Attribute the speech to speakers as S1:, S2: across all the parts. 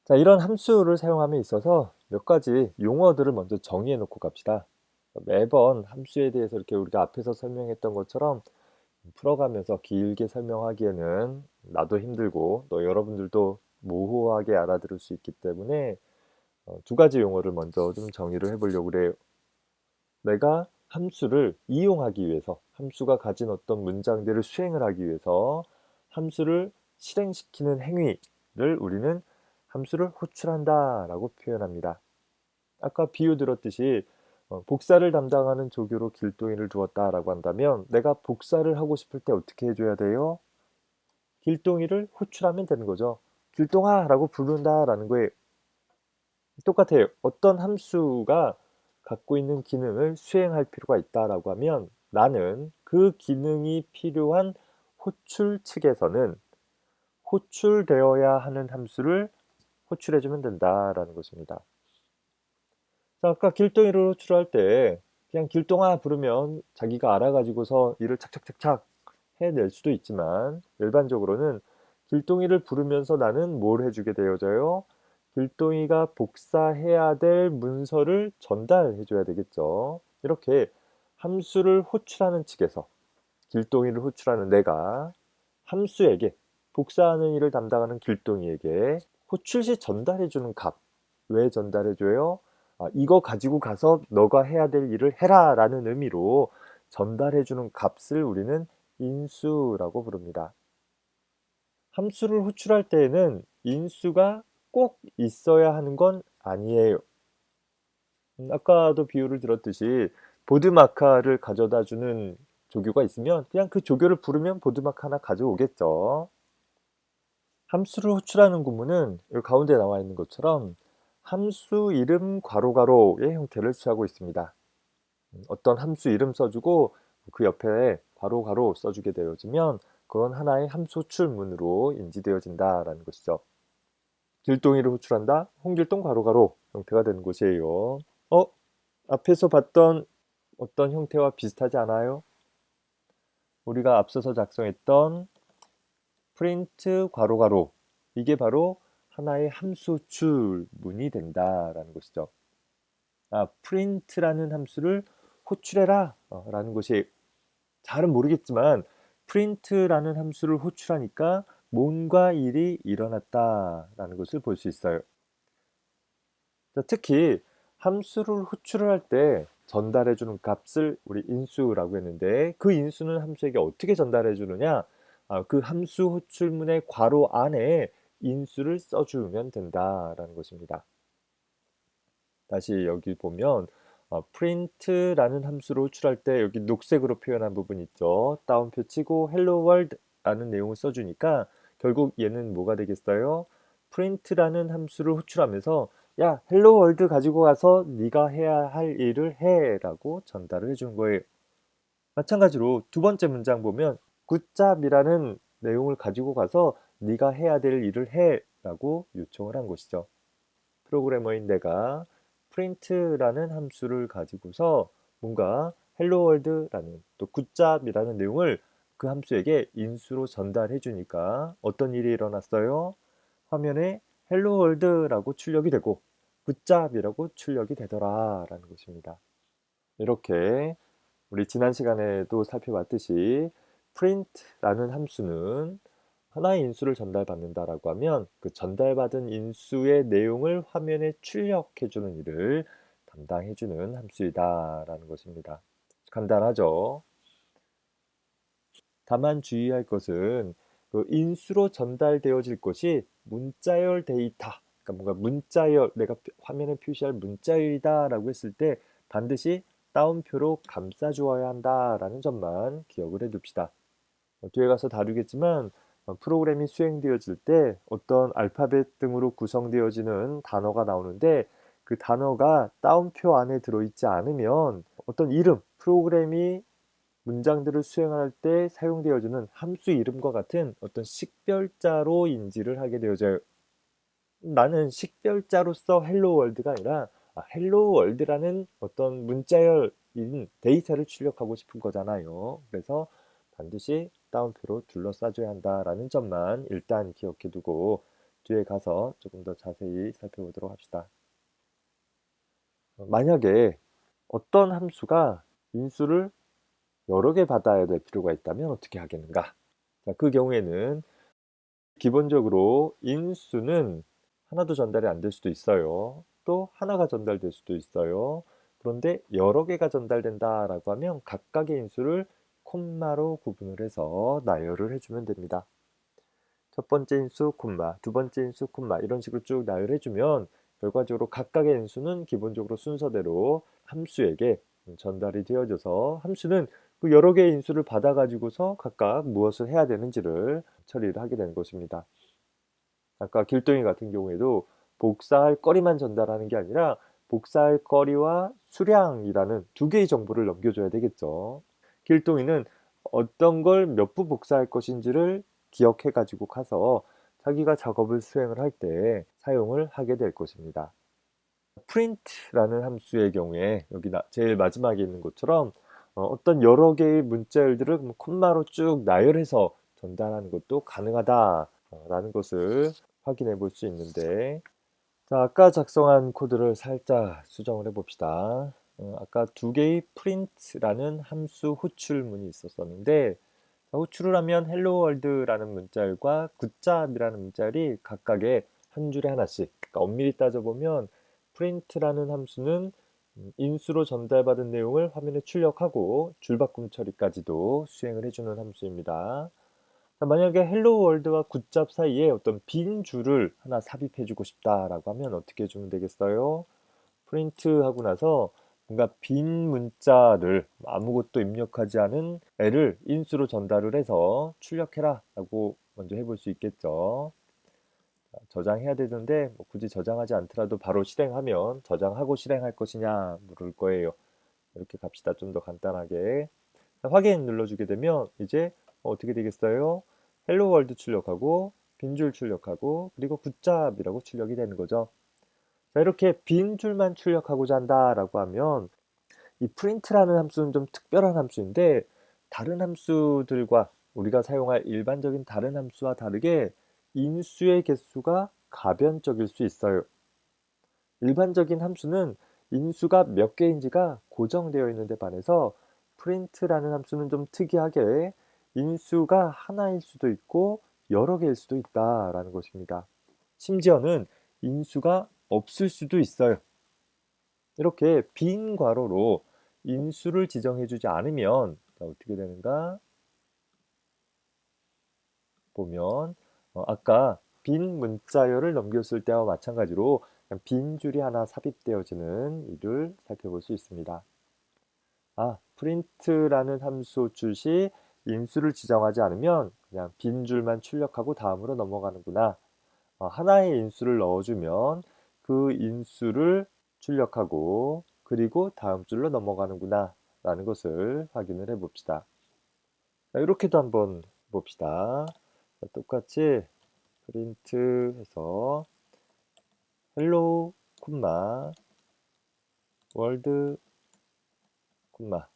S1: 자, 이런 함수를 사용함에 있어서 몇 가지 용어들을 먼저 정의해 놓고 갑시다. 매번 함수에 대해서 이렇게 우리가 앞에서 설명했던 것처럼 풀어가면서 길게 설명하기에는 나도 힘들고 또 여러분들도 모호하게 알아들을 수 있기 때문에 두 가지 용어를 먼저 좀 정의를 해보려고 그래요. 내가 함수를 이용하기 위해서, 함수가 가진 어떤 문장들을 수행을 하기 위해서 함수를 실행시키는 행위를 우리는 함수를 호출한다 라고 표현합니다. 아까 비유 들었듯이 복사를 담당하는 조교로 길동이를 두었다라고 한다면 내가 복사를 하고 싶을 때 어떻게 해줘야 돼요? 길동이를 호출하면 되는 거죠. 길동아 라고 부른다라는 거예요. 똑같아요. 어떤 함수가 갖고 있는 기능을 수행할 필요가 있다라고 하면 나는 그 기능이 필요한 호출 측에서는 호출되어야 하는 함수를 호출해주면 된다라는 것입니다. 자, 아까 길동이를 호출할 때 그냥 길동아 부르면 자기가 알아가지고서 일을 착착착착 해낼 수도 있지만 일반적으로는 길동이를 부르면서 나는 뭘 해주게 되어져요? 길동이가 복사해야 될 문서를 전달해 줘야 되겠죠. 이렇게 함수를 호출하는 측에서 길동이를 호출하는 내가 함수에게 복사하는 일을 담당하는 길동이에게 호출 시 전달해 주는 값. 왜 전달해 줘요? 이거 가지고 가서 너가 해야 될 일을 해라 라는 의미로 전달해 주는 값을 우리는 인수라고 부릅니다. 함수를 호출할 때에는 인수가 꼭 있어야 하는 건 아니에요. 아까도 비유를 들었듯이 보드마카를 가져다 주는 조교가 있으면 그냥 그 조교를 부르면 보드마카 하나 가져오겠죠. 함수를 호출하는 구문은 여기 가운데 나와 있는 것처럼 함수 이름 괄호괄호의 형태를 취하고 있습니다. 어떤 함수 이름 써주고 그 옆에 괄호괄호 써주게 되어지면 그건 하나의 함수 호출문으로 인지되어진다라는 것이죠. 길동이를 호출한다. 홍길동 괄호괄호 형태가 되는 것이에요. 어? 앞에서 봤던 어떤 형태와 비슷하지 않아요? 우리가 앞서서 작성했던 프린트 괄호괄호 이게 바로 하나의 함수 호출문이 된다라는 것이죠. 프린트라는 함수를 호출해라 라는 것이 잘은 모르겠지만 프린트라는 함수를 호출하니까 뭔가 일이 일어났다라는 것을 볼 수 있어요. 자, 특히 함수를 호출을 할 때 전달해 주는 값을 우리 인수라고 했는데 그 인수는 함수에게 어떻게 전달해 주느냐? 그 함수 호출문의 괄호 안에 인수를 써주면 된다라는 것입니다. 다시 여기 보면 print라는 함수를 호출할 때 여기 녹색으로 표현한 부분 있죠. 따옴표 치고 hello world라는 내용을 써주니까 결국 얘는 뭐가 되겠어요? print라는 함수를 호출하면서 야, hello world 가지고 가서 네가 해야 할 일을 해라고 전달을 해준 거예요. 마찬가지로 두 번째 문장 보면 굿잡이라는 내용을 가지고 가서 네가 해야 될 일을 해라고 요청을 한 것이죠. 프로그래머인 내가 print라는 함수를 가지고서 뭔가 hello world라는 또 굿잡이라는 내용을 그 함수에게 인수로 전달해 주니까 어떤 일이 일어났어요? 화면에 hello world라고 출력이 되고 굿잡이라고 출력이 되더라 라는 것입니다. 이렇게 우리 지난 시간에도 살펴봤듯이 print라는 함수는 하나의 인수를 전달받는다라고 하면 그 전달받은 인수의 내용을 화면에 출력해주는 일을 담당해주는 함수이다라는 것입니다. 간단하죠? 다만 주의할 것은 그 인수로 전달되어질 것이 문자열 데이터, 그러니까 뭔가 문자열, 내가 화면에 표시할 문자열이다라고 했을 때 반드시 따옴표로 감싸주어야 한다라는 점만 기억을 해둡시다. 뒤에 가서 다루겠지만 프로그램이 수행되어질 때 어떤 알파벳 등으로 구성되어지는 단어가 나오는데 그 단어가 따옴표 안에 들어있지 않으면 어떤 이름, 프로그램이 문장들을 수행할 때 사용되어지는 함수 이름과 같은 어떤 식별자로 인지를 하게 되어져요. 나는 식별자로서 헬로 월드가 아니라 헬로 월드라는 어떤 문자열인 데이터를 출력하고 싶은 거잖아요. 그래서 반드시 따옴표로 둘러싸줘야 한다라는 점만 일단 기억해 두고 뒤에 가서 조금 더 자세히 살펴보도록 합시다. 만약에 어떤 함수가 인수를 여러 개 받아야 될 필요가 있다면 어떻게 하겠는가? 자, 그 경우에는 기본적으로 인수는 하나도 전달이 안 될 수도 있어요. 또 하나가 전달될 수도 있어요. 그런데 여러 개가 전달된다라고 하면 각각의 인수를 콤마로 구분을 해서 나열을 해주면 됩니다. 첫 번째 인수 콤마, 두 번째 인수 콤마 이런 식으로 쭉 나열해주면 결과적으로 각각의 인수는 기본적으로 순서대로 함수에게 전달이 되어져서 함수는 그 여러 개의 인수를 받아가지고서 각각 무엇을 해야 되는지를 처리를 하게 되는 것입니다. 아까 길동이 같은 경우에도 복사할 거리만 전달하는 게 아니라 복사할 거리와 수량이라는 두 개의 정보를 넘겨줘야 되겠죠. 길동이는 어떤 걸 몇 부 복사할 것인지를 기억해 가지고 가서 자기가 작업을 수행을 할 때 사용을 하게 될 것입니다. print라는 함수의 경우에 여기 제일 마지막에 있는 것처럼 어떤 여러 개의 문자열들을 콤마로 쭉 나열해서 전달하는 것도 가능하다라는 것을 확인해 볼 수 있는데, 자, 아까 작성한 코드를 살짝 수정을 해 봅시다. 아까 두 개의 print라는 함수 호출문이 있었었는데, 호출을 하면 hello world라는 문자열과 굿잡이라는 문자열이 각각의 한 줄에 하나씩, 그러니까 엄밀히 따져보면 print라는 함수는 인수로 전달받은 내용을 화면에 출력하고 줄바꿈 처리까지도 수행을 해주는 함수입니다. 만약에 헬로 월드와 굿잡 사이에 어떤 빈 줄을 하나 삽입해주고 싶다라고 하면 어떻게 해주면 되겠어요? 프린트 하고 나서 뭔가 빈 문자를 아무것도 입력하지 않은 애를 인수로 전달을 해서 출력해라 라고 먼저 해볼 수 있겠죠. 저장해야 되는데 뭐 굳이 저장하지 않더라도 바로 실행하면 저장하고 실행할 것이냐 물을 거예요. 이렇게 갑시다. 좀 더 간단하게. 확인 눌러주게 되면 이제 어떻게 되겠어요? 헬로 월드 출력하고 빈줄 출력하고 그리고 굿잡이라고 출력이 되는 거죠. 자, 이렇게 빈 줄만 출력하고자 한다라고 하면 이 print라는 함수는 좀 특별한 함수인데 다른 함수들과 우리가 사용할 일반적인 다른 함수와 다르게 인수의 개수가 가변적일 수 있어요. 일반적인 함수는 인수가 몇 개인지가 고정되어 있는데 반해서 print라는 함수는 좀 특이하게 인수가 하나일 수도 있고 여러 개일 수도 있다라는 것입니다. 심지어는 인수가 없을 수도 있어요. 이렇게 빈 괄호로 인수를 지정해주지 않으면 어떻게 되는가 보면 아까 빈 문자열을 넘겼을 때와 마찬가지로 빈 줄이 하나 삽입되어지는 일을 살펴볼 수 있습니다. print라는 함수 출시 인수를 지정하지 않으면 그냥 빈 줄만 출력하고 다음으로 넘어가는구나. 하나의 인수를 넣어주면 그 인수를 출력하고 그리고 다음 줄로 넘어가는구나 라는 것을 확인을 해 봅시다. 이렇게도 한번 봅시다. 똑같이 프린트 해서 헬로 콤마 월드 콤마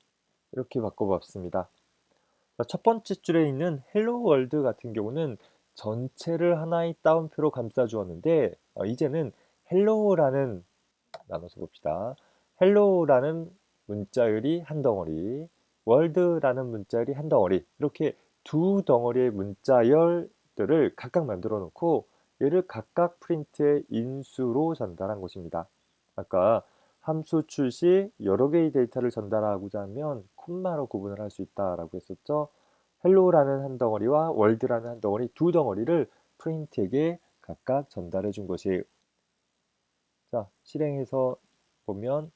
S1: 이렇게 바꿔봤습니다. 첫 번째 줄에 있는 헬로 월드 같은 경우는 전체를 하나의 따옴표로 감싸 주었는데 이제는 헬로라는 나눠서 봅시다. 헬로라는 문자열이 한 덩어리, 월드라는 문자열이 한 덩어리 이렇게 두 덩어리의 문자열들을 각각 만들어 놓고 얘를 각각 프린트의 인수로 전달한 것입니다. 아까 함수 출시 여러 개의 데이터를 전달하고자 하면 콤마로 구분을 할 수 있다라고 했었죠. 헬로라는 한 덩어리와 월드라는 한 덩어리 두 덩어리를 프린트에게 각각 전달해 준 것이에요. 자, 실행해서 보면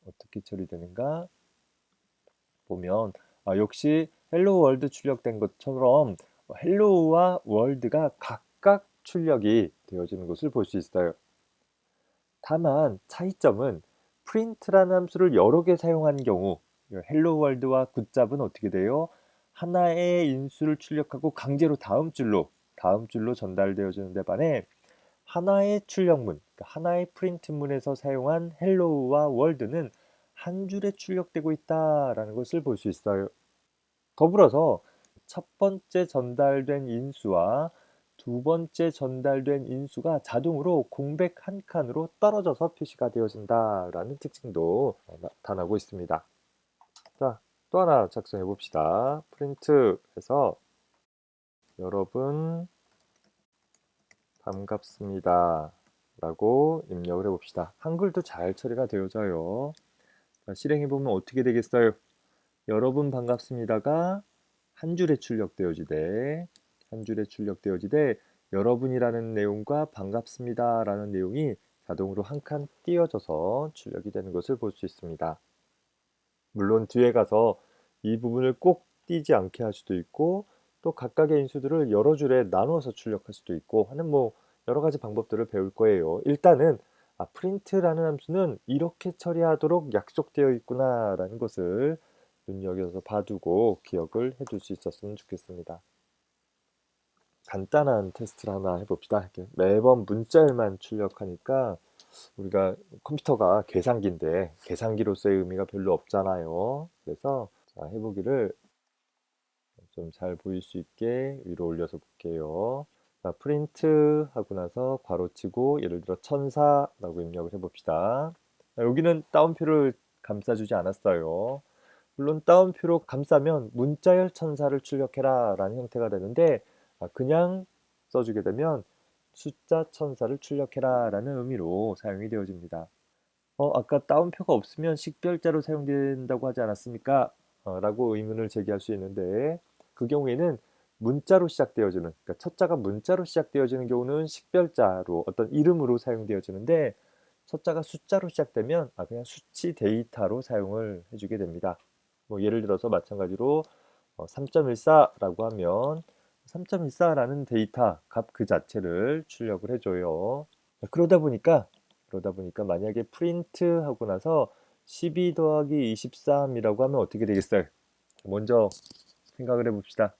S1: 어떻게 처리되는가 보면 역시 헬로 월드 출력된 것처럼 헬로우와 월드가 각각 출력이 되어지는 것을 볼 수 있어요. 다만 차이점은 print라는 함수를 여러 개 사용한 경우 헬로 월드와 굿잡은 어떻게 돼요? 하나의 인수를 출력하고 강제로 다음 줄로 전달되어지는 데 반해 하나의 출력문, 그러니까 하나의 프린트문에서 사용한 헬로우와 월드는 한 줄에 출력되고 있다라는 것을 볼 수 있어요. 더불어서 첫 번째 전달된 인수와 두 번째 전달된 인수가 자동으로 공백 한 칸으로 떨어져서 표시가 되어진다라는 특징도 나타나고 있습니다. 자, 또 하나 작성해 봅시다. 프린트 해서 여러분 반갑습니다 라고 입력을 해봅시다. 한글도 잘 처리가 되어져요. 실행해보면 어떻게 되겠어요? 여러분 반갑습니다가 한 줄에 출력되어지되 여러분이라는 내용과 반갑습니다라는 내용이 자동으로 한 칸 띄어져서 출력이 되는 것을 볼 수 있습니다. 물론 뒤에 가서 이 부분을 꼭 띄지 않게 할 수도 있고 또 각각의 인수들을 여러 줄에 나누어서 출력할 수도 있고 하는 여러 가지 방법들을 배울 거예요. 일단은 프린트라는 함수는 이렇게 처리하도록 약속되어 있구나 라는 것을 눈여겨서 봐두고 기억을 해둘 수 있었으면 좋겠습니다. 간단한 테스트를 하나 해봅시다. 이렇게 매번 문자열만 출력하니까 우리가 컴퓨터가 계산기인데 계산기로서의 의미가 별로 없잖아요. 그래서 해보기를 좀 잘 보일 수 있게 위로 올려서 볼게요. 자, 프린트 하고 나서 괄호치고 예를 들어 1004라고 입력을 해봅시다. 여기는 따옴표를 감싸주지 않았어요. 물론 따옴표로 감싸면 문자열 1004를 출력해라 라는 형태가 되는데 그냥 써주게 되면 숫자 1004를 출력해라 라는 의미로 사용이 되어집니다. 아까 따옴표가 없으면 식별자로 사용된다고 하지 않았습니까? 라고 의문을 제기할 수 있는데 그 경우에는 문자로 시작되어지는, 그러니까 첫 자가 문자로 시작되어지는 경우는 식별자로 어떤 이름으로 사용되어지는데 첫 자가 숫자로 시작되면 그냥 수치 데이터로 사용을 해주게 됩니다. 예를 들어서 마찬가지로 3.14라고 하면 3.14라는 데이터 값 그 자체를 출력을 해줘요. 그러다 보니까 만약에 프린트 하고 나서 12 더하기 23이라고 하면 어떻게 되겠어요? 먼저 생각을 해봅시다.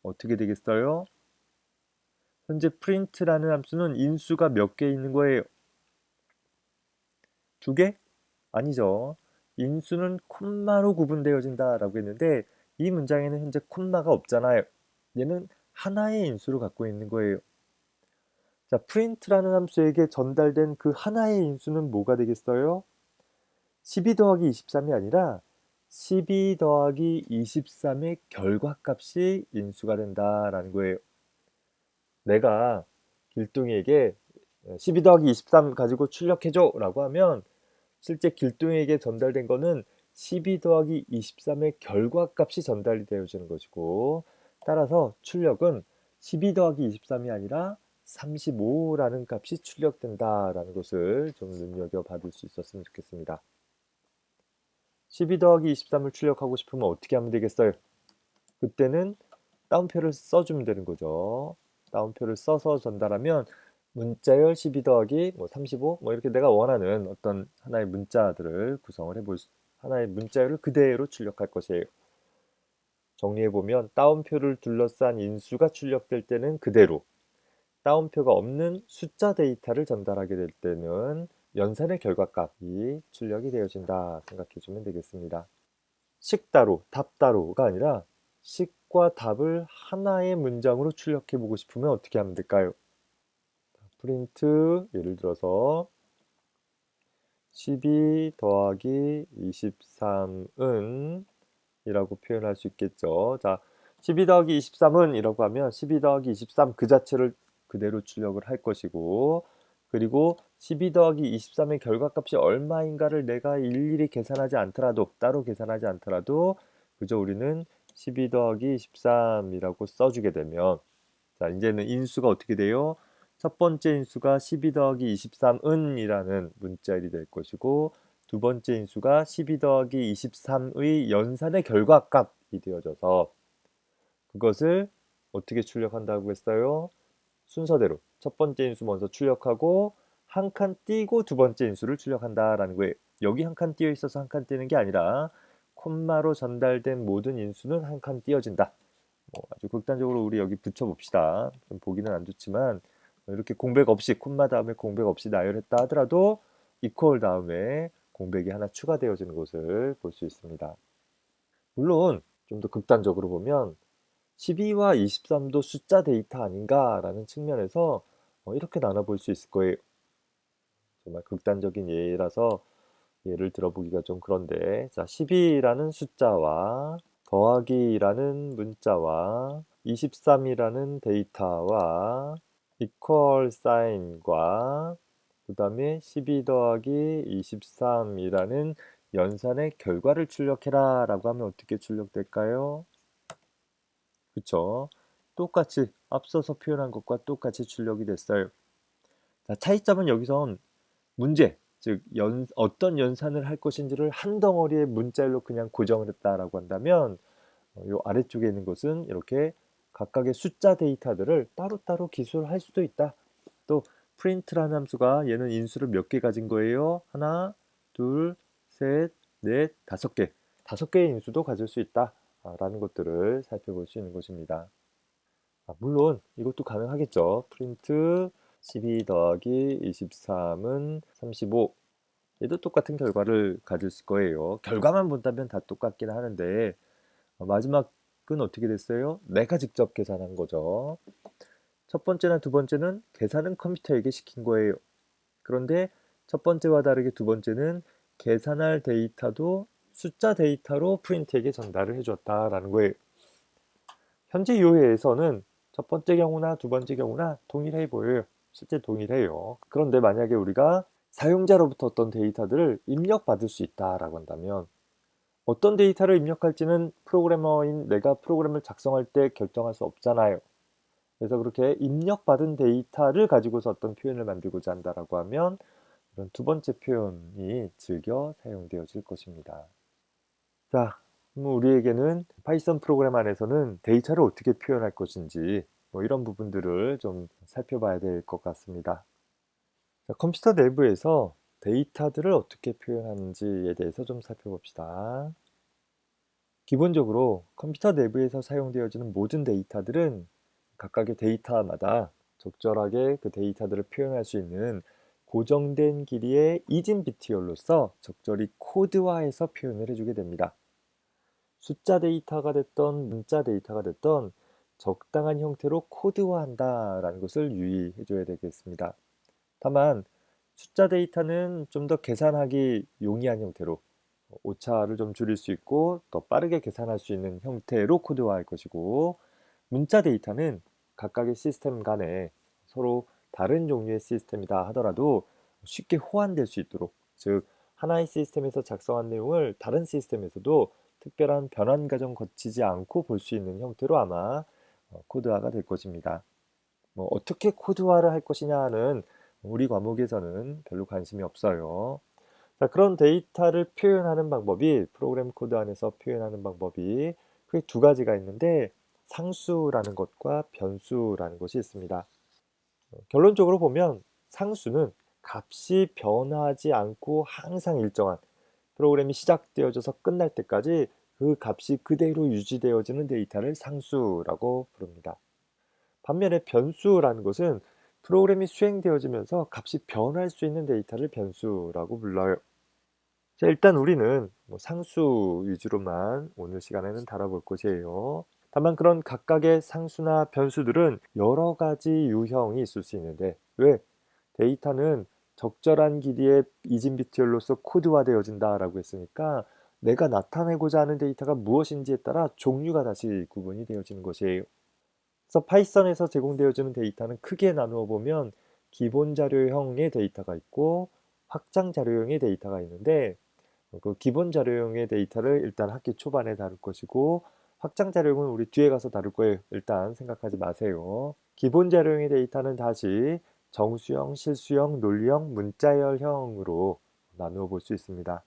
S1: 어떻게 되겠어요? 현재 프린트라는 함수는 인수가 몇 개 있는 거예요? 2개? 아니죠. 인수는 콤마로 구분되어진다 라고 했는데 이 문장에는 현재 콤마가 없잖아요. 얘는 하나의 인수를 갖고 있는 거예요. 자, 프린트라는 함수에게 전달된 그 하나의 인수는 뭐가 되겠어요? 12 더하기 23이 아니라 12 더하기 23의 결과값이 인수가 된다라는 거예요. 내가 길동이에게 12 더하기 23 가지고 출력해줘 라고 하면 실제 길동이에게 전달된 거는 12 더하기 23의 결과값이 전달이 되어지는 것이고 따라서 출력은 12 더하기 23이 아니라 35라는 값이 출력된다라는 것을 좀 눈여겨봐둘 수 있었으면 좋겠습니다. 12 더하기 23을 출력하고 싶으면 어떻게 하면 되겠어요? 그때는 따옴표를 써주면 되는 거죠. 따옴표를 써서 전달하면 문자열 12 더하기 35 이렇게 내가 원하는 어떤 하나의 문자들을 구성을 하나의 문자열을 그대로 출력할 것이에요. 정리해보면 따옴표를 둘러싼 인수가 출력될 때는 그대로, 따옴표가 없는 숫자 데이터를 전달하게 될 때는 연산의 결과값이 출력이 되어진다 생각해주면 되겠습니다. 식 따로, 답 따로가 아니라 식과 답을 하나의 문장으로 출력해보고 싶으면 어떻게 하면 될까요? 프린트, 예를 들어서 12 더하기 23은 이라고 표현할 수 있겠죠. 자, 12 더하기 23은 이라고 하면 12 더하기 23 그 자체를 그대로 출력을 할 것이고 그리고 12 더하기 23의 결과값이 얼마인가를 내가 일일이 계산하지 않더라도 따로 계산하지 않더라도 그저 우리는 12 더하기 23이라고 써주게 되면 자, 이제는 인수가 어떻게 돼요? 첫 번째 인수가 12 더하기 23은 이라는 문자열이 될 것이고 두 번째 인수가 12 더하기 23의 연산의 결과값이 되어져서 그것을 어떻게 출력한다고 했어요? 순서대로 첫 번째 인수 먼저 출력하고 한 칸 띄고 두 번째 인수를 출력한다라는 거예요. 여기 한 칸 띄어 있어서 한 칸 띄는 게 아니라 콤마로 전달된 모든 인수는 한 칸 띄어진다. 아주 극단적으로 우리 여기 붙여봅시다. 좀 보기는 안 좋지만 이렇게 공백 없이 콤마 다음에 공백 없이 나열했다 하더라도 이퀄 다음에 공백이 하나 추가되어지는 것을 볼 수 있습니다. 물론 좀 더 극단적으로 보면 12와 23도 숫자 데이터 아닌가라는 측면에서 이렇게 나눠볼 수 있을 거예요. 정말 극단적인 예라서 예를 들어보기가 좀 그런데, 자, 12라는 숫자와 더하기라는 문자와 23이라는 데이터와 equal sign과 그 다음에 12 더하기 23이라는 연산의 결과를 출력해라 라고 하면 어떻게 출력될까요? 그쵸? 똑같이 앞서서 표현한 것과 똑같이 출력이 됐어요. 자, 차이점은 여기선 문제, 즉 어떤 연산을 할 것인지를 한 덩어리의 문자열로 그냥 고정을 했다라고 한다면 요 아래쪽에 있는 것은 이렇게 각각의 숫자 데이터들을 따로따로 기술할 수도 있다. 또 print라는 함수가 얘는 인수를 몇 개 가진 거예요? 하나, 둘, 셋, 넷, 다섯 개. 다섯 개의 인수도 가질 수 있다. 라는 것들을 살펴볼 수 있는 것입니다. 물론 이것도 가능하겠죠. 프린트 12 더하기 23은 35. 얘도 똑같은 결과를 가질 거예요. 결과만 본다면 다 똑같긴 하는데 마지막은 어떻게 됐어요? 내가 직접 계산한 거죠. 첫 번째나 두 번째는 계산은 컴퓨터에게 시킨 거예요. 그런데 첫 번째와 다르게 두 번째는 계산할 데이터도 숫자 데이터로 프린트에게 전달을 해줬다라는 거예요. 현재 요회에서는 첫 번째 경우나 두 번째 경우나 동일해 보여요. 실제 동일해요. 그런데 만약에 우리가 사용자로부터 어떤 데이터들을 입력받을 수 있다라고 한다면 어떤 데이터를 입력할지는 프로그래머인 내가 프로그램을 작성할 때 결정할 수 없잖아요. 그래서 그렇게 입력받은 데이터를 가지고서 어떤 표현을 만들고자 한다라고 하면 이런 두 번째 표현이 즐겨 사용되어질 것입니다. 자, 우리에게는 파이썬 프로그램 안에서는 데이터를 어떻게 표현할 것인지 이런 부분들을 좀 살펴봐야 될 것 같습니다. 자, 컴퓨터 내부에서 데이터들을 어떻게 표현하는지에 대해서 좀 살펴봅시다. 기본적으로 컴퓨터 내부에서 사용되어지는 모든 데이터들은 각각의 데이터마다 적절하게 그 데이터들을 표현할 수 있는 고정된 길이의 이진 비트열로서 적절히 코드화해서 표현을 해주게 됩니다. 숫자 데이터가 됐던 문자 데이터가 됐던 적당한 형태로 코드화한다라는 것을 유의해 줘야 되겠습니다. 다만 숫자 데이터는 좀 더 계산하기 용이한 형태로 오차를 좀 줄일 수 있고 더 빠르게 계산할 수 있는 형태로 코드화할 것이고, 문자 데이터는 각각의 시스템 간에 서로 다른 종류의 시스템이다 하더라도 쉽게 호환될 수 있도록, 즉 하나의 시스템에서 작성한 내용을 다른 시스템에서도 특별한 변환 과정 거치지 않고 볼 수 있는 형태로 아마 코드화가 될 것입니다. 어떻게 코드화를 할 것이냐는 우리 과목에서는 별로 관심이 없어요. 자, 그런 데이터를 표현하는 방법이, 프로그램 코드 안에서 표현하는 방법이 크게 두 가지가 있는데 상수라는 것과 변수라는 것이 있습니다. 결론적으로 보면 상수는 값이 변하지 않고 항상 일정한, 프로그램이 시작되어져서 끝날 때까지 그 값이 그대로 유지되어지는 데이터를 상수라고 부릅니다. 반면에 변수라는 것은 프로그램이 수행되어지면서 값이 변할 수 있는 데이터를 변수라고 불러요. 자, 일단 우리는 상수 위주로만 오늘 시간에는 다뤄볼 것이에요. 다만 그런 각각의 상수나 변수들은 여러 가지 유형이 있을 수 있는데, 왜? 데이터는 적절한 길이의 이진 비트열로서 코드화되어진다라고 했으니까 내가 나타내고자 하는 데이터가 무엇인지에 따라 종류가 다시 구분이 되어지는 것이에요. 그래서 파이썬에서 제공되어지는 데이터는 크게 나누어 보면 기본 자료형의 데이터가 있고 확장 자료형의 데이터가 있는데, 그 기본 자료형의 데이터를 일단 학기 초반에 다룰 것이고 확장 자료형은 우리 뒤에 가서 다룰 거예요. 일단 생각하지 마세요. 기본 자료형의 데이터는 다시 정수형, 실수형, 논리형, 문자열형으로 나누어 볼 수 있습니다.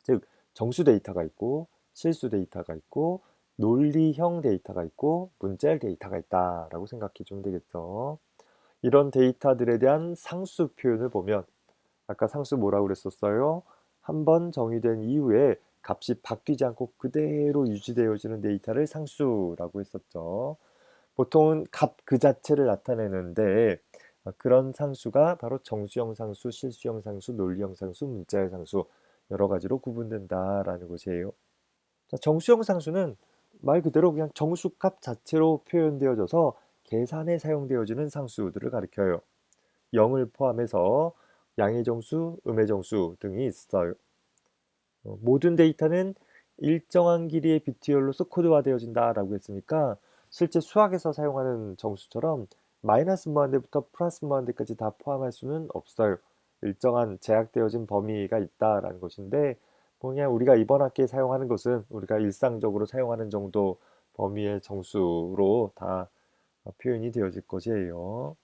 S1: 즉 정수 데이터가 있고 실수 데이터가 있고 논리형 데이터가 있고 문자열 데이터가 있다라고 생각해 주면 되겠죠. 이런 데이터들에 대한 상수 표현을 보면, 아까 상수 뭐라고 그랬었어요? 한번 정의된 이후에 값이 바뀌지 않고 그대로 유지되어지는 데이터를 상수라고 했었죠. 보통은 값 그 자체를 나타내는데 그런 상수가 바로 정수형 상수, 실수형 상수, 논리형 상수, 문자열 상수 여러 가지로 구분된다라는 것이에요. 자, 정수형 상수는 말 그대로 그냥 정수값 자체로 표현되어져서 계산에 사용되어지는 상수들을 가리켜요. 0을 포함해서 양의 정수, 음의 정수 등이 있어요. 모든 데이터는 일정한 길이의 비트열로서 코드화되어진다라고 했으니까 실제 수학에서 사용하는 정수처럼 마이너스 무한대부터 플러스 무한대까지 다 포함할 수는 없어요. 일정한 제약되어진 범위가 있다라는 것인데 그냥 우리가 이번 학기에 사용하는 것은 우리가 일상적으로 사용하는 정도 범위의 정수로 다 표현이 되어질 것이에요.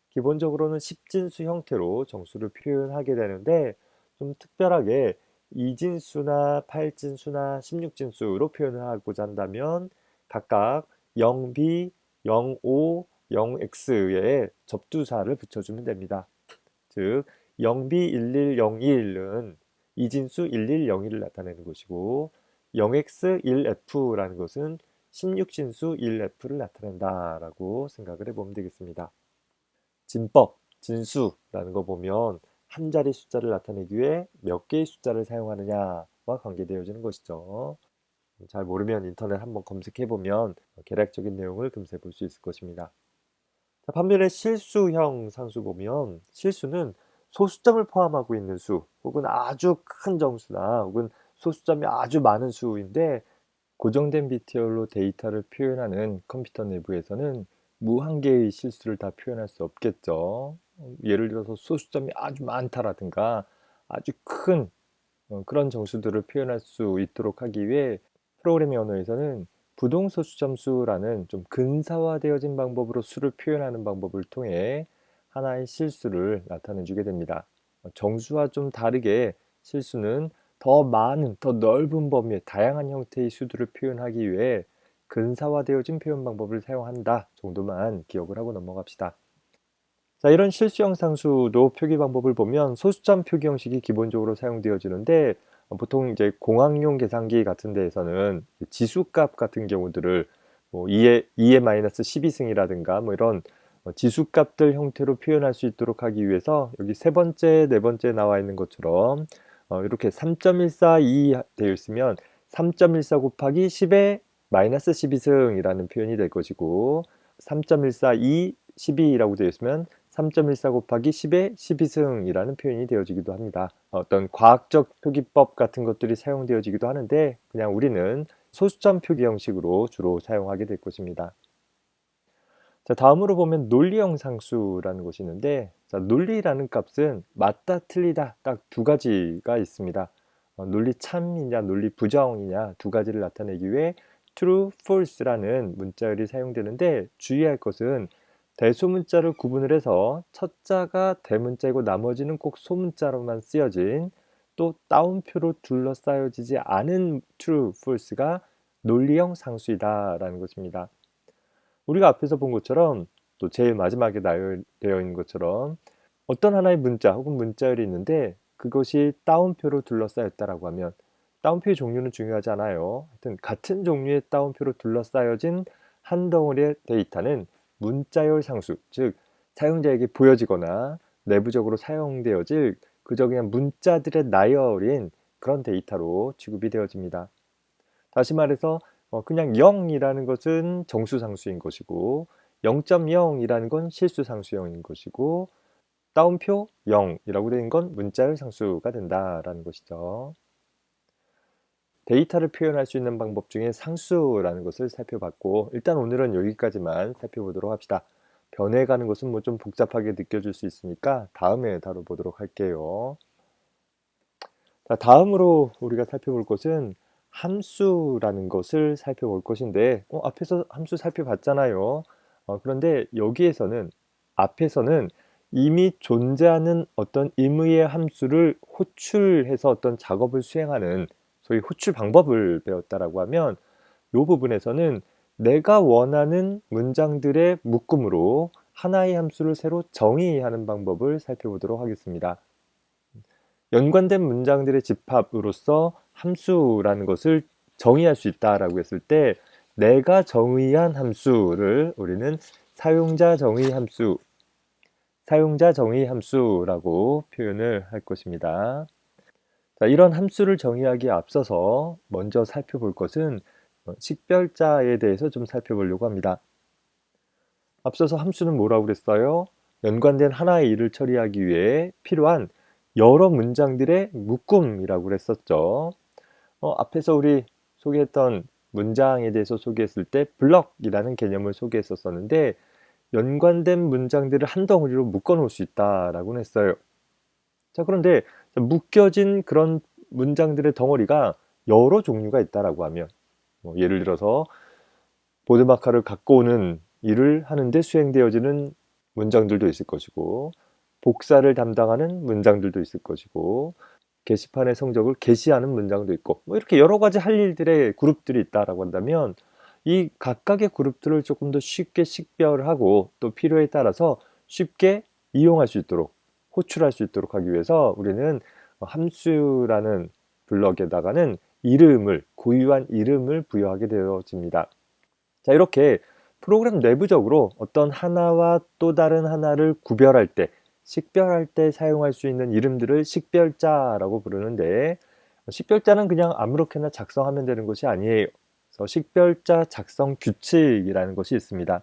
S1: 기본적으로는 십진수 형태로 정수를 표현하게 되는데 좀 특별하게 이진수나 팔진수나 십육진수로 표현을 하고자 한다면 각각 0b, 0o, 0x에 접두사를 붙여주면 됩니다. 즉 0b, 11, 01은 이진수 11, 01을 나타내는 것이고 0x, 1f라는 것은 16진수 1f를 나타낸다라고 생각을 해보면 되겠습니다. 진법, 진수라는 거 보면 한 자리 숫자를 나타내기 위해 몇 개의 숫자를 사용하느냐와 관계되어지는 것이죠. 잘 모르면 인터넷 한번 검색해보면 개략적인 내용을 금세 볼 수 있을 것입니다. 자, 반면에 실수형 상수 보면 실수는 소수점을 포함하고 있는 수 혹은 아주 큰 정수나 혹은 소수점이 아주 많은 수인데 고정된 비트열로 데이터를 표현하는 컴퓨터 내부에서는 무한개의 실수를 다 표현할 수 없겠죠. 예를 들어서 소수점이 아주 많다라든가 아주 큰 그런 정수들을 표현할 수 있도록 하기 위해 프로그래밍 언어에서는 부동소수점수라는 좀 근사화되어진 방법으로 수를 표현하는 방법을 통해 하나의 실수를 나타내 주게 됩니다. 정수와 좀 다르게 실수는 더 많은, 더 넓은 범위의 다양한 형태의 수들을 표현하기 위해 근사화되어진 표현 방법을 사용한다 정도만 기억을 하고 넘어갑시다. 자, 이런 실수형 상수도 표기 방법을 보면 소수점 표기 형식이 기본적으로 사용되어지는데 보통 이제 공학용 계산기 같은 데에서는 지수값 같은 경우들을 뭐 2의 마이너스 12승이라든가 뭐 이런 지수값들 형태로 표현할 수 있도록 하기 위해서 여기 세 번째, 네 번째 나와 있는 것처럼 이렇게 3.142 되어 있으면 3.14 곱하기 10의 마이너스 12승이라는 표현이 될 것이고 3.142, 12라고 되어 있으면 3.14 곱하기 10의 12승이라는 표현이 되어지기도 합니다. 어떤 과학적 표기법 같은 것들이 사용되어지기도 하는데 그냥 우리는 소수점 표기 형식으로 주로 사용하게 될 것입니다. 자, 다음으로 보면 논리형 상수라는 것이 있는데 자, 논리라는 값은 맞다 틀리다 딱 두 가지가 있습니다. 논리 참이냐 논리 부정이냐 두 가지를 나타내기 위해 true, false라는 문자열이 사용되는데 주의할 것은 대소문자를 구분을 해서 첫 자가 대문자이고 나머지는 꼭 소문자로만 쓰여진 또 따옴표로 둘러싸여지지 않은 true, false가 논리형 상수이다라는 것입니다. 우리가 앞에서 본 것처럼 또 제일 마지막에 되어 있는 것처럼 어떤 하나의 문자 혹은 문자열이 있는데 그것이 따옴표로 둘러싸였다라고 하면 따옴표의 종류는 중요하지 않아요. 하여튼 같은 종류의 따옴표로 둘러싸여진 한 덩어리의 데이터는 문자열 상수, 즉 사용자에게 보여지거나 내부적으로 사용되어질 그저 그냥 문자들의 나열인 그런 데이터로 취급이 되어집니다. 다시 말해서 그냥 0이라는 것은 정수상수인 것이고 0.0이라는 건 실수상수형인 것이고 따옴표 0이라고 되는 건 문자열 상수가 된다라는 것이죠. 데이터를 표현할 수 있는 방법 중에 상수라는 것을 살펴봤고 일단 오늘은 여기까지만 살펴보도록 합시다. 변해가는 것은 뭐 좀 복잡하게 느껴질 수 있으니까 다음에 다뤄보도록 할게요. 자, 다음으로 우리가 살펴볼 것은 함수라는 것을 살펴볼 것인데 앞에서 함수 살펴봤잖아요. 그런데 여기에서는 앞에서는 이미 존재하는 어떤 임의의 함수를 호출해서 어떤 작업을 수행하는 소위 호출 방법을 배웠다라고 하면 이 부분에서는 내가 원하는 문장들의 묶음으로 하나의 함수를 새로 정의하는 방법을 살펴보도록 하겠습니다. 연관된 문장들의 집합으로서 함수라는 것을 정의할 수 있다라고 했을 때 내가 정의한 함수를 우리는 사용자 정의 함수라고 표현을 할 것입니다. 자, 이런 함수를 정의하기에 앞서서 먼저 살펴볼 것은 식별자에 대해서 좀 살펴보려고 합니다. 앞서서 함수는 뭐라고 그랬어요? 연관된 하나의 일을 처리하기 위해 필요한 여러 문장들의 묶음이라고 그랬었죠. 앞에서 우리 소개했던 문장에 대해서 소개했을 때 블럭이라는 개념을 소개했었는데 연관된 문장들을 한 덩어리로 묶어 놓을 수 있다라고 했어요. 자, 그런데 묶여진 그런 문장들의 덩어리가 여러 종류가 있다라고 하면 예를 들어서 보드마카를 갖고 오는 일을 하는데 수행되어지는 문장들도 있을 것이고 복사를 담당하는 문장들도 있을 것이고 게시판의 성적을 게시하는 문장도 있고 이렇게 여러 가지 할 일들의 그룹들이 있다라고 한다면 이 각각의 그룹들을 조금 더 쉽게 식별하고 또 필요에 따라서 쉽게 이용할 수 있도록 호출할 수 있도록 하기 위해서 우리는 함수라는 블럭에다가는 이름을 고유한 이름을 부여하게 되어집니다. 자, 이렇게 프로그램 내부적으로 어떤 하나와 또 다른 하나를 구별할 때 식별할 때 사용할 수 있는 이름들을 식별자라고 부르는데 식별자는 그냥 아무렇게나 작성하면 되는 것이 아니에요. 그래서 식별자 작성 규칙이라는 것이 있습니다.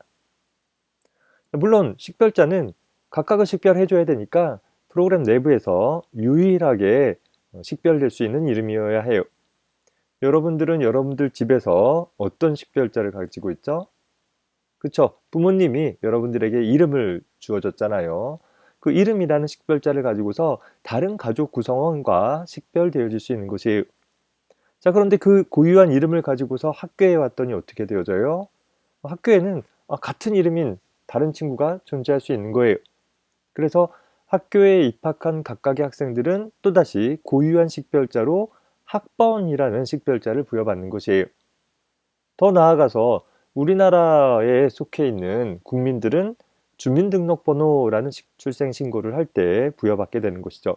S1: 물론 식별자는 각각을 식별해 줘야 되니까 프로그램 내부에서 유일하게 식별될 수 있는 이름이어야 해요. 여러분들은 여러분들 집에서 어떤 식별자를 가지고 있죠? 그쵸? 부모님이 여러분들에게 이름을 주어줬잖아요. 그 이름이라는 식별자를 가지고서 다른 가족 구성원과 식별되어질 수 있는 것이에요. 자, 그런데 그 고유한 이름을 가지고서 학교에 왔더니 어떻게 되어져요? 학교에는 같은 이름인 다른 친구가 존재할 수 있는 거예요. 그래서 학교에 입학한 각각의 학생들은 또다시 고유한 식별자로 학번이라는 식별자를 부여받는 것이에요. 더 나아가서 우리나라에 속해 있는 국민들은 주민등록번호라는 출생신고를 할 때 부여받게 되는 것이죠.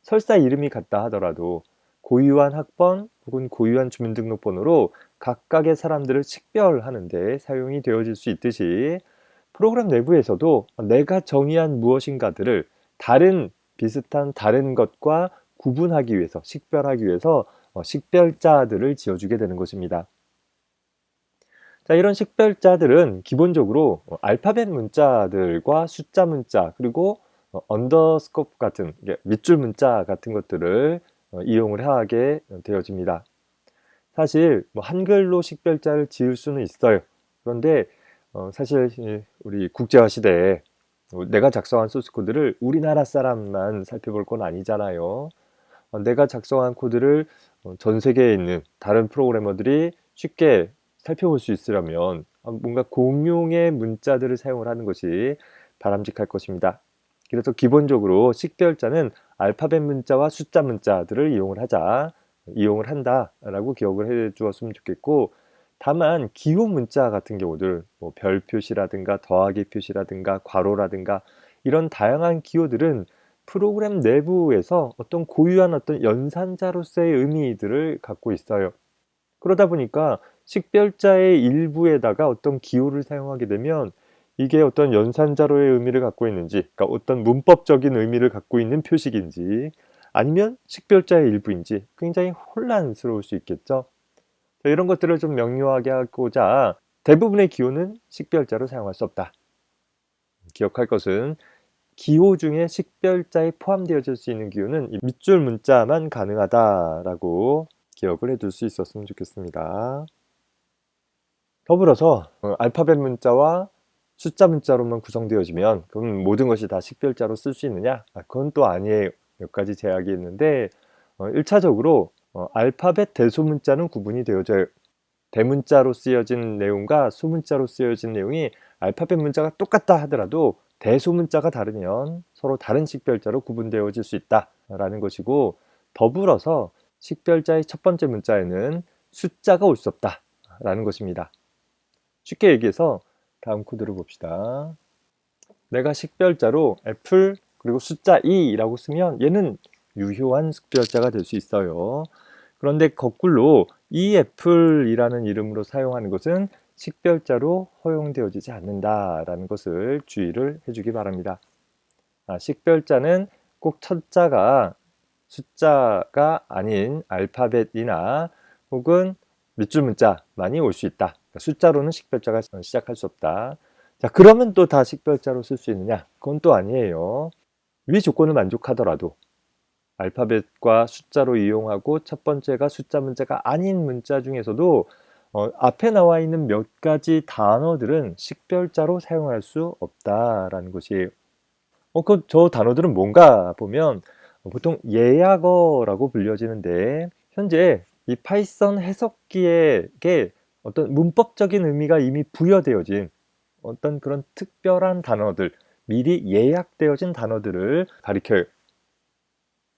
S1: 설사 이름이 같다 하더라도 고유한 학번 혹은 고유한 주민등록번호로 각각의 사람들을 식별하는 데 사용이 되어질 수 있듯이 프로그램 내부에서도 내가 정의한 무엇인가들을 다른 비슷한 다른 것과 구분하기 위해서 식별하기 위해서 식별자들을 지어주게 되는 것입니다. 자, 이런 식별자들은 기본적으로 알파벳 문자들과 숫자 문자 그리고 언더스코프 같은 밑줄 문자 같은 것들을 이용을 하게 되어집니다. 사실 한글로 식별자를 지을 수는 있어요. 그런데 사실 우리 국제화 시대에 내가 작성한 소스 코드를 우리나라 사람만 살펴볼 건 아니잖아요. 내가 작성한 코드를 전 세계에 있는 다른 프로그래머들이 쉽게 살펴볼 수 있으려면 뭔가 공용의 문자들을 사용을 하는 것이 바람직할 것입니다. 그래서 기본적으로 식별자는 알파벳 문자와 숫자 문자들을 이용을 한다라고 기억을 해 주었으면 좋겠고, 다만 기호 문자 같은 경우들 별 표시라든가 더하기 표시라든가 괄호라든가 이런 다양한 기호들은 프로그램 내부에서 어떤 고유한 어떤 연산자로서의 의미들을 갖고 있어요. 그러다 보니까 식별자의 일부에다가 어떤 기호를 사용하게 되면 이게 어떤 연산자로의 의미를 갖고 있는지, 그러니까 어떤 문법적인 의미를 갖고 있는 표식인지 아니면 식별자의 일부인지 굉장히 혼란스러울 수 있겠죠. 이런 것들을 좀 명료하게 하고자 대부분의 기호는 식별자로 사용할 수 없다. 기억할 것은 기호 중에 식별자에 포함되어질 수 있는 기호는 이 밑줄 문자만 가능하다라고 기억을 해둘 수 있었으면 좋겠습니다. 더불어서 알파벳 문자와 숫자 문자로만 구성되어지면 그럼 모든 것이 다 식별자로 쓸 수 있느냐? 그건 또 아니에요. 몇 가지 제약이 있는데 1차적으로 알파벳 대소문자는 구분이 되어져요. 대문자로 쓰여진 내용과 소문자로 쓰여진 내용이 알파벳 문자가 똑같다 하더라도 대소문자가 다르면 서로 다른 식별자로 구분되어질 수 있다라는 것이고, 더불어서 식별자의 첫 번째 문자에는 숫자가 올 수 없다라는 것입니다. 쉽게 얘기해서 다음 코드를 봅시다. 내가 식별자로 애플 그리고 숫자 2라고 쓰면 얘는 유효한 식별자가 될 수 있어요. 그런데 거꾸로 이애플이라는 이름으로 사용하는 것은 식별자로 허용되어지지 않는다라는 것을 주의를 해주기 바랍니다. 식별자는 꼭 첫자가 숫자가 아닌 알파벳이나 혹은 밑줄 문자 많이 올 수 있다. 그러니까 숫자로는 식별자가 시작할 수 없다. 자, 그러면 또 다 식별자로 쓸 수 있느냐? 그건 또 아니에요. 위 조건을 만족하더라도 알파벳과 숫자로 이용하고 첫 번째가 숫자 문자가 아닌 문자 중에서도 앞에 나와 있는 몇 가지 단어들은 식별자로 사용할 수 없다라는 것이에요. 저 단어들은 뭔가 보면 보통 예약어라고 불려지는데 현재 이 파이썬 해석기에게 어떤 문법적인 의미가 이미 부여되어진 어떤 그런 특별한 단어들, 미리 예약되어진 단어들을 가리켜요.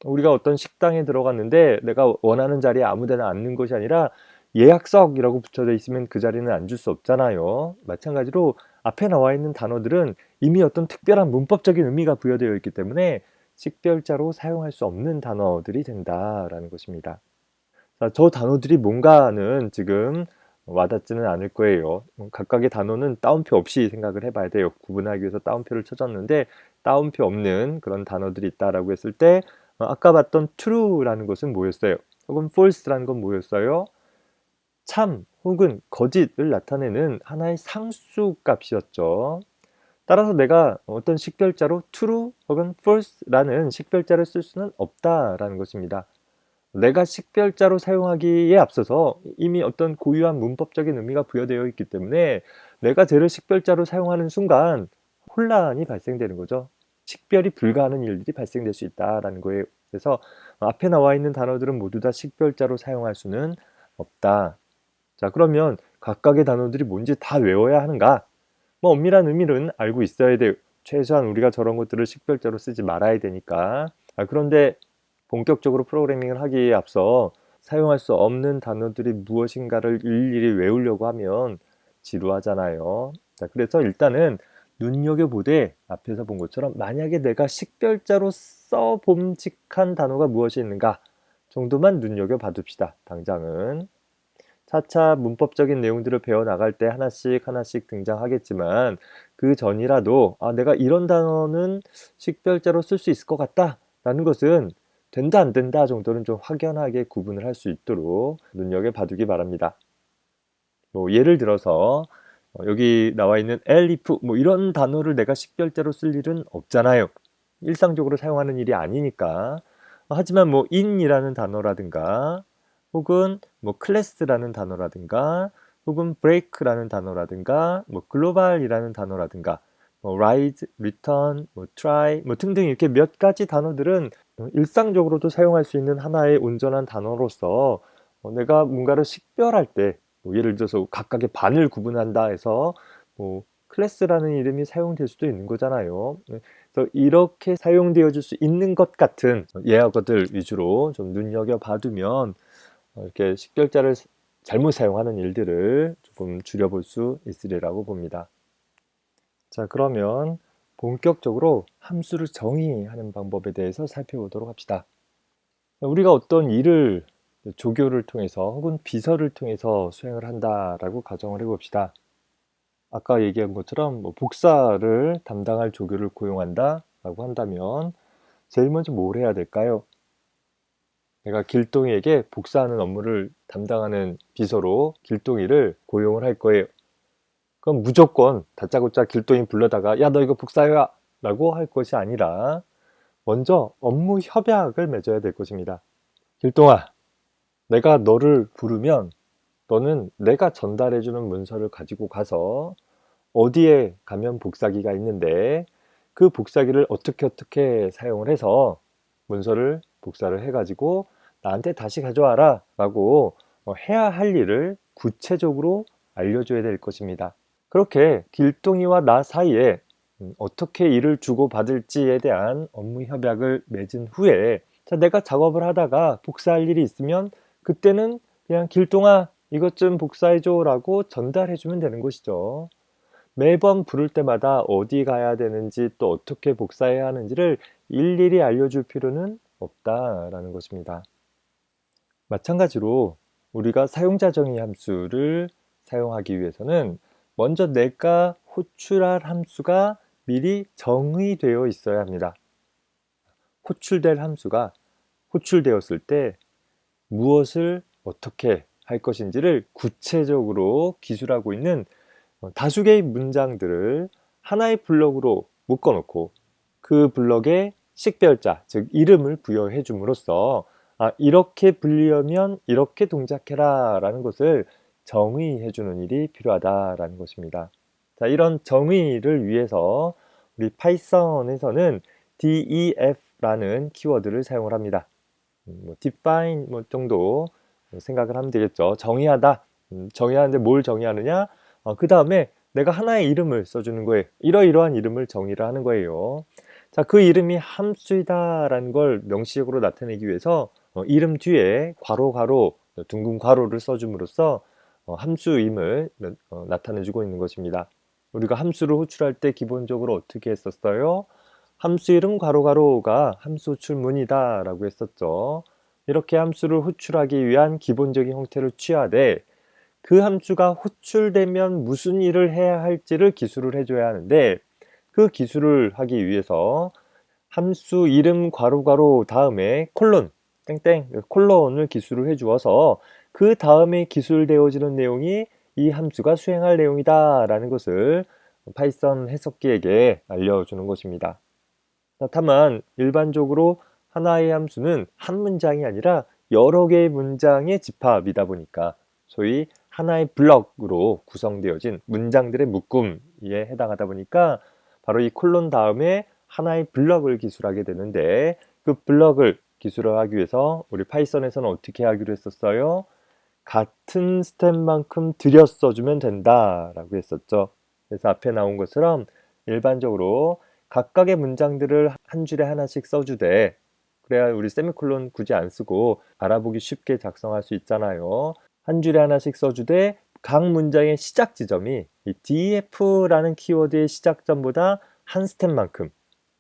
S1: 우리가 어떤 식당에 들어갔는데 내가 원하는 자리에 아무 데나 앉는 것이 아니라 예약석이라고 붙여져 있으면 그 자리는 앉을 수 없잖아요. 마찬가지로 앞에 나와 있는 단어들은 이미 어떤 특별한 문법적인 의미가 부여되어 있기 때문에 식별자로 사용할 수 없는 단어들이 된다라는 것입니다. 자, 저 단어들이 뭔가는 지금 와닿지는 않을 거예요. 각각의 단어는 따옴표 없이 생각을 해봐야 돼요. 구분하기 위해서 따옴표를 쳐줬는데 따옴표 없는 그런 단어들이 있다라고 했을 때 아까 봤던 true라는 것은 뭐였어요? 혹은 false라는 건 뭐였어요? 참 혹은 거짓을 나타내는 하나의 상수 값이었죠. 따라서 내가 어떤 식별자로 true 혹은 false라는 식별자를 쓸 수는 없다라는 것입니다. 내가 식별자로 사용하기에 앞서서 이미 어떤 고유한 문법적인 의미가 부여되어 있기 때문에 내가 쟤를 식별자로 사용하는 순간 혼란이 발생되는 거죠. 식별이 불가하는 일들이 발생될 수 있다라는 거예요. 그래서 앞에 나와 있는 단어들은 모두 다 식별자로 사용할 수는 없다. 자, 그러면 각각의 단어들이 뭔지 다 외워야 하는가? 뭐 엄밀한 의미는 알고 있어야 돼요. 최소한 우리가 저런 것들을 식별자로 쓰지 말아야 되니까. 그런데 본격적으로 프로그래밍을 하기에 앞서 사용할 수 없는 단어들이 무엇인가를 일일이 외우려고 하면 지루하잖아요. 자, 그래서 일단은 눈여겨보되 앞에서 본 것처럼 만약에 내가 식별자로 써봄직한 단어가 무엇이 있는가 정도만 눈여겨봐 둡시다. 당장은. 차차 문법적인 내용들을 배워나갈 때 하나씩 하나씩 등장하겠지만 그 전이라도 내가 이런 단어는 식별자로 쓸 수 있을 것 같다 라는 것은 된다 안 된다 정도는 좀 확연하게 구분을 할 수 있도록 눈여겨봐두기 바랍니다. 뭐 예를 들어서 여기 나와 있는 elif 뭐 이런 단어를 내가 식별자로 쓸 일은 없잖아요. 일상적으로 사용하는 일이 아니니까. 하지만 뭐 in이라는 단어라든가 혹은 뭐 클래스라는 단어라든가 혹은 break라는 단어라든가 뭐 글로벌이라는 단어라든가 뭐 rise, return, 뭐 try 뭐 등등 이렇게 몇 가지 단어들은 일상적으로도 사용할 수 있는 하나의 온전한 단어로서 내가 뭔가를 식별할 때 뭐 예를 들어서 각각의 반을 구분한다 해서 뭐 클래스라는 이름이 사용될 수도 있는 거잖아요. 그래서 이렇게 사용되어 줄 수 있는 것 같은 예어들 위주로 좀 눈여겨봐두면 이렇게 식별자를 잘못 사용하는 일들을 조금 줄여볼 수 있으리라고 봅니다. 자, 그러면 본격적으로 함수를 정의하는 방법에 대해서 살펴보도록 합시다. 우리가 어떤 일을 조교를 통해서 혹은 비서를 통해서 수행을 한다라고 가정을 해봅시다. 아까 얘기한 것처럼 뭐 복사를 담당할 조교를 고용한다라고 한다면 제일 먼저 뭘 해야 될까요? 내가 길동이에게 복사하는 업무를 담당하는 비서로 길동이를 고용을 할 거예요. 그럼 무조건 다짜고짜 길동이 불러다가 야, 너 이거 복사해와 라고 할 것이 아니라 먼저 업무 협약을 맺어야 될 것입니다. 길동아, 내가 너를 부르면 너는 내가 전달해주는 문서를 가지고 가서 어디에 가면 복사기가 있는데 그 복사기를 어떻게 사용을 해서 문서를 복사를 해가지고 나한테 다시 가져와라 라고 해야 할 일을 구체적으로 알려줘야 될 것입니다. 그렇게 길동이와 나 사이에 어떻게 일을 주고받을지에 대한 업무 협약을 맺은 후에 내가 작업을 하다가 복사할 일이 있으면 그때는 그냥 길동아 이것 좀 복사해줘 라고 전달해주면 되는 것이죠. 매번 부를 때마다 어디 가야 되는지 또 어떻게 복사해야 하는지를 일일이 알려줄 필요는 없다라는 것입니다. 마찬가지로 우리가 사용자 정의 함수를 사용하기 위해서는 먼저 내가 호출할 함수가 미리 정의되어 있어야 합니다. 호출될 함수가 호출되었을 때 무엇을 어떻게 할 것인지를 구체적으로 기술하고 있는 다수개의 문장들을 하나의 블럭으로 묶어놓고 그 블럭에 식별자, 즉 이름을 부여해 줌으로써 이렇게 분리하면 이렇게 동작해라 라는 것을 정의해 주는 일이 필요하다라는 것입니다. 자, 이런 정의를 위해서 우리 파이썬에서는 def라는 키워드를 사용을 합니다. define 정도 생각을 하면 되겠죠. 정의하다. 정의하는데 뭘 정의하느냐? 그 다음에 내가 하나의 이름을 써주는 거예요. 이러이러한 이름을 정의를 하는 거예요. 자, 그 이름이 함수이다라는 걸 명시적으로 나타내기 위해서 이름 뒤에 괄호 괄호 둥근 괄호를 써줌으로써 함수임을 나타내주고 있는 것입니다. 우리가 함수를 호출할 때 기본적으로 어떻게 했었어요? 함수 이름 괄호 괄호가 함수 호출문이다 라고 했었죠. 이렇게 함수를 호출하기 위한 기본적인 형태를 취하되 그 함수가 호출되면 무슨 일을 해야 할지를 기술을 해줘야 하는데 그 기술을 하기 위해서 함수 이름 괄호 괄호 다음에 콜론 땡땡 콜론을 기술을 해주어서 그 다음에 기술되어지는 내용이 이 함수가 수행할 내용이다 라는 것을 파이썬 해석기에게 알려주는 것입니다. 다만 일반적으로 하나의 함수는 한 문장이 아니라 여러 개의 문장의 집합이다 보니까 소위 하나의 블럭으로 구성되어진 문장들의 묶음에 해당하다 보니까 바로 이 콜론 다음에 하나의 블럭을 기술하게 되는데 그 블럭을 기술하기 위해서 우리 파이썬에서는 어떻게 하기로 했었어요? 같은 스텝만큼 들여 써주면 된다라고 했었죠. 그래서 앞에 나온 것처럼 일반적으로 각각의 문장들을 한 줄에 하나씩 써주되 그래야 우리 세미콜론 굳이 안 쓰고 알아보기 쉽게 작성할 수 있잖아요. 한 줄에 하나씩 써주되 각 문장의 시작 지점이 이 def라는 키워드의 시작점보다 한 스텝만큼.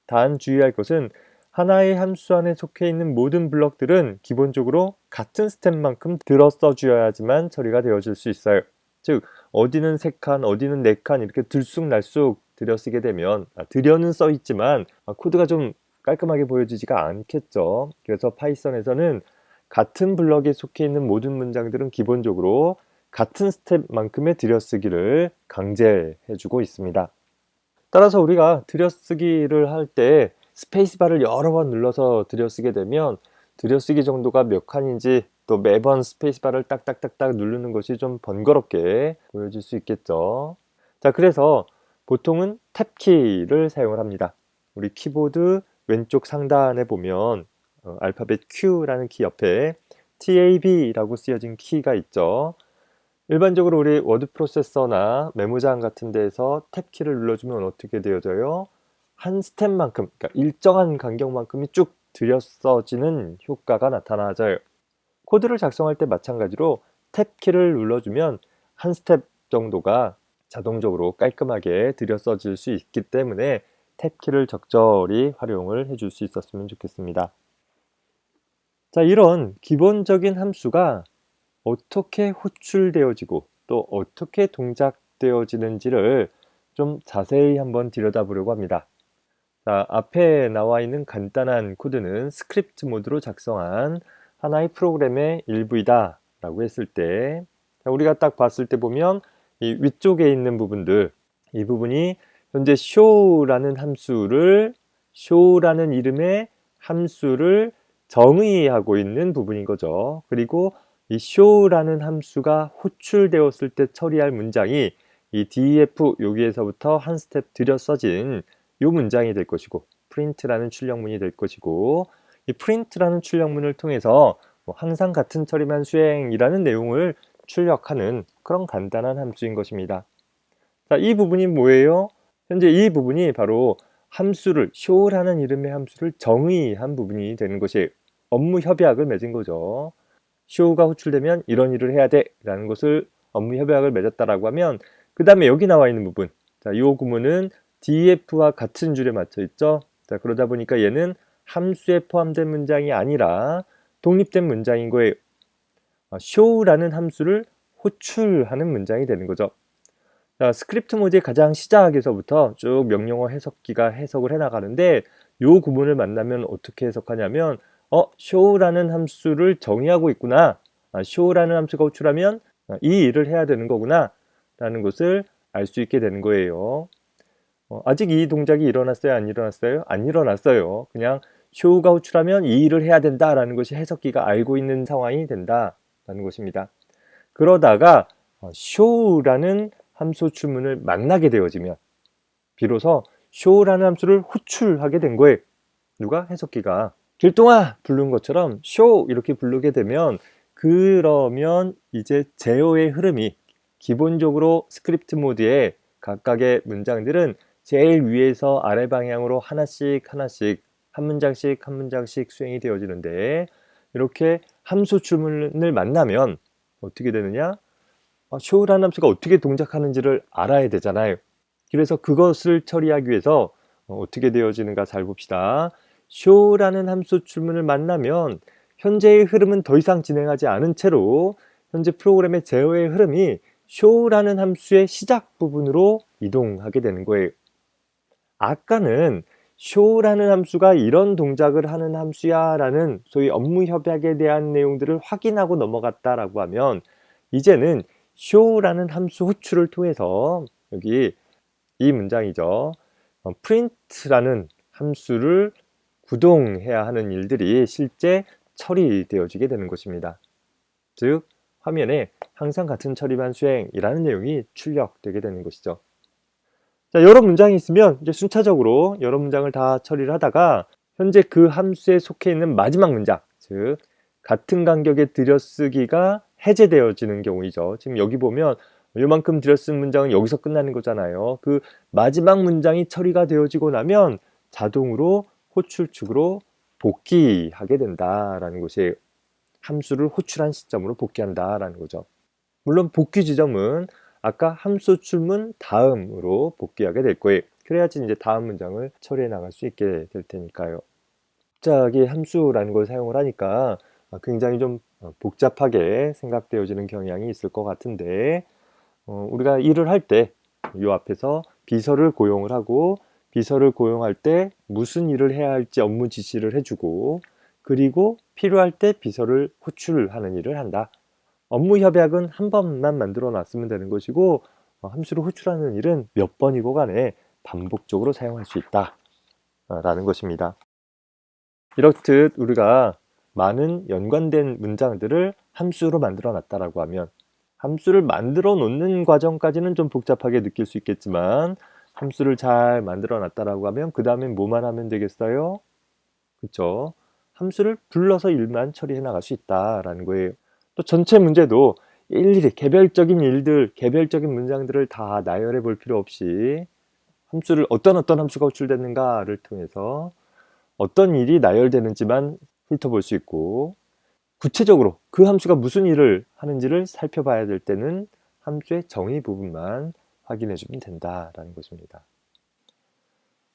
S1: 단 주의할 것은 하나의 함수 안에 속해 있는 모든 블럭들은 기본적으로 같은 스텝만큼 들어 써주어야지만 처리가 되어질 수 있어요. 즉 어디는 3칸, 어디는 4칸 이렇게 들쑥날쑥 들여 쓰게 되면 들여는 써 있지만 코드가 좀 깔끔하게 보여지지가 않겠죠. 그래서 파이썬에서는 같은 블럭에 속해 있는 모든 문장들은 기본적으로 같은 스텝만큼의 들여쓰기를 강제해주고 있습니다. 따라서 우리가 들여쓰기를 할 때 스페이스바를 여러 번 눌러서 들여쓰게 되면 들여쓰기 정도가 몇 칸인지 또 매번 스페이스바를 딱딱딱딱 누르는 것이 좀 번거롭게 보여질 수 있겠죠. 자, 그래서 보통은 탭키를 사용을 합니다. 우리 키보드 왼쪽 상단에 보면 알파벳 Q라는 키 옆에 TAB라고 쓰여진 키가 있죠. 일반적으로 우리 워드 프로세서나 메모장 같은 데에서 탭키를 눌러주면 어떻게 되어져요? 한 스텝만큼, 그러니까 일정한 간격만큼이 쭉 들여 써지는 효과가 나타나져요. 코드를 작성할 때 마찬가지로 탭키를 눌러주면 한 스텝 정도가 자동적으로 깔끔하게 들여 써질 수 있기 때문에 탭키를 적절히 활용을 해줄 수 있었으면 좋겠습니다. 자, 이런 기본적인 함수가 어떻게 호출되어지고 또 어떻게 동작되어지는지를 좀 자세히 한번 들여다보려고 합니다. 자, 앞에 나와 있는 간단한 코드는 스크립트 모드로 작성한 하나의 프로그램의 일부이다 라고 했을 때 우리가 딱 봤을 때 보면 이 위쪽에 있는 부분들 이 부분이 현재 show라는 함수를 show라는 이름의 함수를 정의하고 있는 부분인 거죠. 그리고 이 show라는 함수가 호출되었을 때 처리할 문장이 이 def 여기에서부터 한 스텝 들여 써진 이 문장이 될 것이고 print라는 출력문이 될 것이고 이 print라는 출력문을 통해서 항상 같은 처리만 수행이라는 내용을 출력하는 그런 간단한 함수인 것입니다. 자, 이 부분이 뭐예요? 현재 이 부분이 바로 함수를 show라는 이름의 함수를 정의한 부분이 되는 것이 업무 협약을 맺은 거죠. show가 호출되면 이런 일을 해야 돼 라는 것을 업무 협약을 맺었다라고 하면 그 다음에 여기 나와 있는 부분 자, 이 구문은 def와 같은 줄에 맞춰 있죠. 자, 그러다 보니까 얘는 함수에 포함된 문장이 아니라 독립된 문장인 거예요. show라는 함수를 호출하는 문장이 되는 거죠. 자, 스크립트 모드의 가장 시작에서부터 쭉 명령어 해석기가 해석을 해나가는데 이 구문을 만나면 어떻게 해석하냐면 show라는 함수를 정의하고 있구나 show라는 함수가 호출하면 이 일을 해야 되는 거구나 라는 것을 알 수 있게 되는 거예요. 아직 이 동작이 일어났어요? 안 일어났어요? 안 일어났어요. 그냥 show가 호출하면 이 일을 해야 된다라는 것이 해석기가 알고 있는 상황이 된다라는 것입니다. 그러다가 show라는 함수 호출문을 만나게 되어지면 비로소 show라는 함수를 호출하게 된 거예요. 누가? 해석기가. 길동아 부른 것처럼 show 이렇게 부르게 되면 그러면 이제 제어의 흐름이 기본적으로 스크립트 모드의 각각의 문장들은 제일 위에서 아래 방향으로 하나씩 한 문장씩 수행이 되어지는데 이렇게 함수 주문을 만나면 어떻게 되느냐? show라는 함수가 어떻게 동작하는지를 알아야 되잖아요. 그래서 그것을 처리하기 위해서 어떻게 되어지는가 잘 봅시다. show라는 함수 주문을 만나면 현재의 흐름은 더 이상 진행하지 않은 채로 현재 프로그램의 제어의 흐름이 show라는 함수의 시작 부분으로 이동하게 되는 거예요. 아까는 show라는 함수가 이런 동작을 하는 함수야 라는 소위 업무 협약에 대한 내용들을 확인하고 넘어갔다라고 하면 이제는 show라는 함수 호출을 통해서 여기 이 문장이죠. print라는 함수를 구동해야 하는 일들이 실제 처리되어지게 되는 것입니다. 즉 화면에 항상 같은 처리만 수행이라는 내용이 출력되게 되는 것이죠. 자, 여러 문장이 있으면 이제 순차적으로 여러 문장을 다 처리를 하다가 현재 그 함수에 속해 있는 마지막 문장, 즉 같은 간격의 들여쓰기가 해제되어지는 경우이죠. 지금 여기 보면 요만큼 들여쓴 문장은 여기서 끝나는 거잖아요. 그 마지막 문장이 처리가 되어지고 나면 자동으로 호출축으로 복귀하게 된다라는 것이 함수를 호출한 시점으로 복귀한다라는 거죠. 물론 복귀 지점은 아까 함수 출문 다음으로 복귀하게 될 거예요. 그래야지 이제 다음 문장을 처리해 나갈 수 있게 될 테니까요. 갑자기 함수라는 걸 사용을 하니까 굉장히 좀 복잡하게 생각되어지는 경향이 있을 것 같은데 우리가 일을 할 때 이 앞에서 비서를 고용을 하고 비서를 고용할 때 무슨 일을 해야 할지 업무 지시를 해주고 그리고 필요할 때 비서를 호출하는 일을 한다. 업무 협약은 한 번만 만들어 놨으면 되는 것이고 함수를 호출하는 일은 몇 번이고 간에 반복적으로 사용할 수 있다 라는 것입니다. 이렇듯 우리가 많은 연관된 문장들을 함수로 만들어 놨다라고 하면 함수를 만들어 놓는 과정까지는 좀 복잡하게 느낄 수 있겠지만 함수를 잘 만들어 놨다라고 하면 그 다음엔 뭐만 하면 되겠어요? 그렇죠? 함수를 불러서 일만 처리해 나갈 수 있다라는 거예요. 또 전체 문제도 일일이 개별적인 일들, 개별적인 문장들을 다 나열해 볼 필요 없이 함수를 어떤 함수가 호출됐는가를 통해서 어떤 일이 나열되는지만 훑어볼 수 있고 구체적으로 그 함수가 무슨 일을 하는지를 살펴봐야 될 때는 함수의 정의 부분만 확인해 주면 된다라는 것입니다.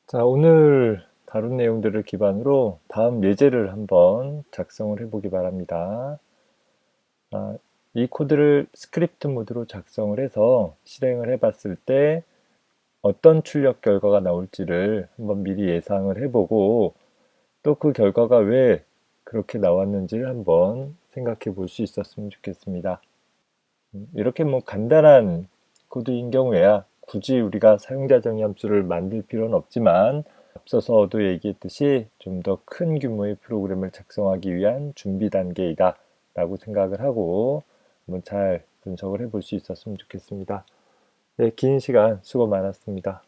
S1: 자, 오늘 다룬 내용들을 기반으로 다음 예제를 한번 작성을 해보기 바랍니다. 이 코드를 스크립트 모드로 작성을 해서 실행을 해봤을 때 어떤 출력 결과가 나올지를 한번 미리 예상을 해보고 또 그 결과가 왜 그렇게 나왔는지를 한번 생각해 볼 수 있었으면 좋겠습니다. 이렇게 뭐 간단한 코드인 경우에야 굳이 우리가 사용자 정의 함수를 만들 필요는 없지만 앞서서도 얘기했듯이 좀 더 큰 규모의 프로그램을 작성하기 위한 준비 단계이다 라고 생각을 하고 한번 잘 분석을 해볼 수 있었으면 좋겠습니다. 네, 긴 시간 수고 많았습니다.